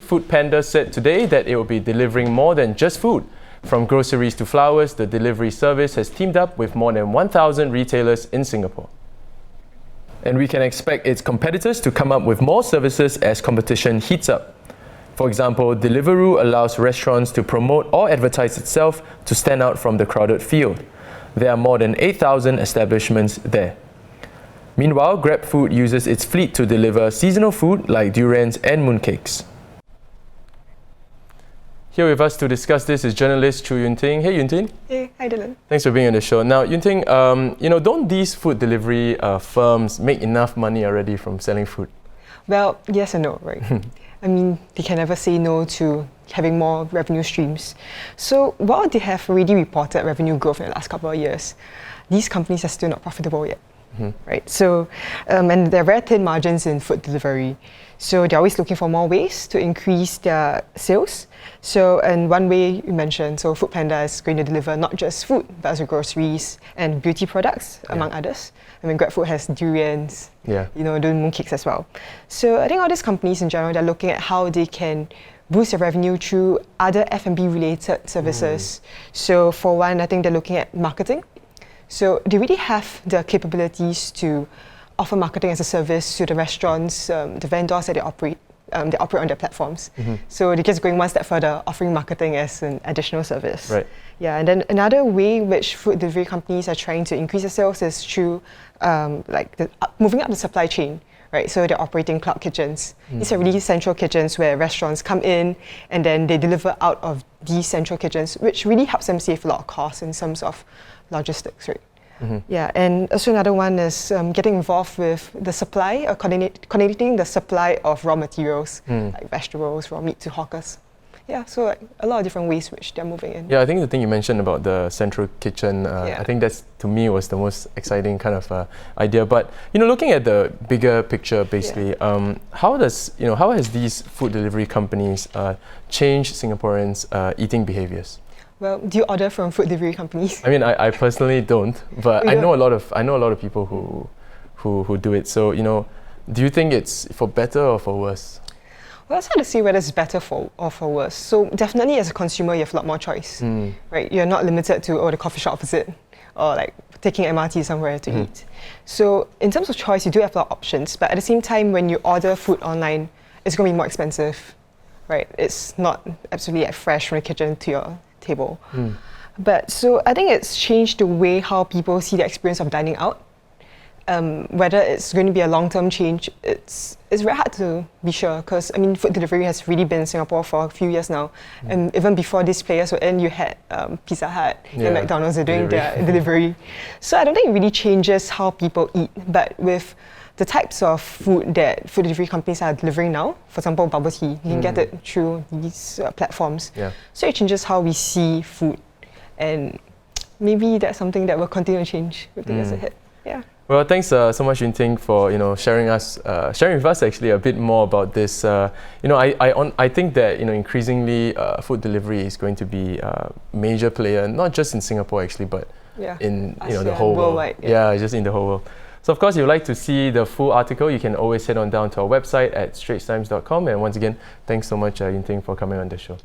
Foodpanda said today that it will be delivering more than just food. From groceries to flowers, the delivery service has teamed up with more than 1,000 retailers in Singapore. And we can expect its competitors to come up with more services as competition heats up. For example, Deliveroo allows restaurants to promote or advertise itself to stand out from the crowded field. There are more than 8,000 establishments there. Meanwhile, GrabFood uses its fleet to deliver seasonal food like durians and mooncakes. Here with us to discuss this is journalist Choo Yun Ting. Hey Yun Ting. Hey, hi Dylan. Thanks for being on the show. Now Yun Ting, don't these food delivery firms make enough money already from selling food? Well, yes and no, right? I mean, they can never say no to having more revenue streams. So while they have already reported revenue growth in the last couple of years, these companies are still not profitable yet. Right, so and there are very thin margins in food delivery, so they're always looking for more ways to increase their sales. So, and one way you mentioned, so Foodpanda is going to deliver not just food, but also groceries and beauty products, among others. I mean, GrabFood has durians, doing mooncakes as well. So I think all these companies in general, they're looking at how they can boost their revenue through other F&B related services. So for one, I think they're looking at marketing. So they really have the capabilities to offer marketing as a service to the restaurants, the vendors that they operate on their platforms. So they're just going one step further, offering marketing as an additional service. Right. Yeah, and then another way which food delivery companies are trying to increase their sales is through moving up the supply chain. Right, so they're operating cloud kitchens. These are really central kitchens where restaurants come in and then they deliver out of these central kitchens, which really helps them save a lot of costs in terms of logistics, right? Yeah, and also another one is getting involved with the supply, or coordinating the supply of raw materials, like vegetables, raw meat to hawkers. Yeah, so like a lot of different ways which they're moving in. Yeah, I think the thing you mentioned about the central kitchen, I think that's, to me, was the most exciting kind of idea. But looking at the bigger picture, basically, how has these food delivery companies changed Singaporeans' eating behaviors? Well, do you order from food delivery companies? I mean, I personally don't, but I know a lot of people who do it. So do you think it's for better or for worse? Well, it's hard to say whether it's better or for worse. So definitely as a consumer, you have a lot more choice, right? You're not limited to the coffee shop opposite or like taking MRT somewhere to eat. So in terms of choice, you do have a lot of options. But at the same time, when you order food online, it's going to be more expensive, right? It's not absolutely fresh from the kitchen to your table. But so I think it's changed the way how people see the experience of dining out. Whether it's going to be a long-term change, it's very hard to be sure, because I mean, food delivery has really been in Singapore for a few years now, and even before these players were in, you had Pizza Hut and McDonald's are doing their delivery. So I don't think it really changes how people eat, but with the types of food that food delivery companies are delivering now, for example, bubble tea, you can get it through these platforms. So it changes how we see food, and maybe that's something that will continue to change with the years ahead. Yeah. Well, thanks so much, Yun Ting, for sharing with us actually a bit more about this. I think that increasingly food delivery is going to be a major player, not just in Singapore actually, but in the whole world. Yeah, just in the whole world. So of course, if you'd like to see the full article, you can always head on down to our website at straitstimes.com. And once again, thanks so much, Yun Ting, for coming on the show.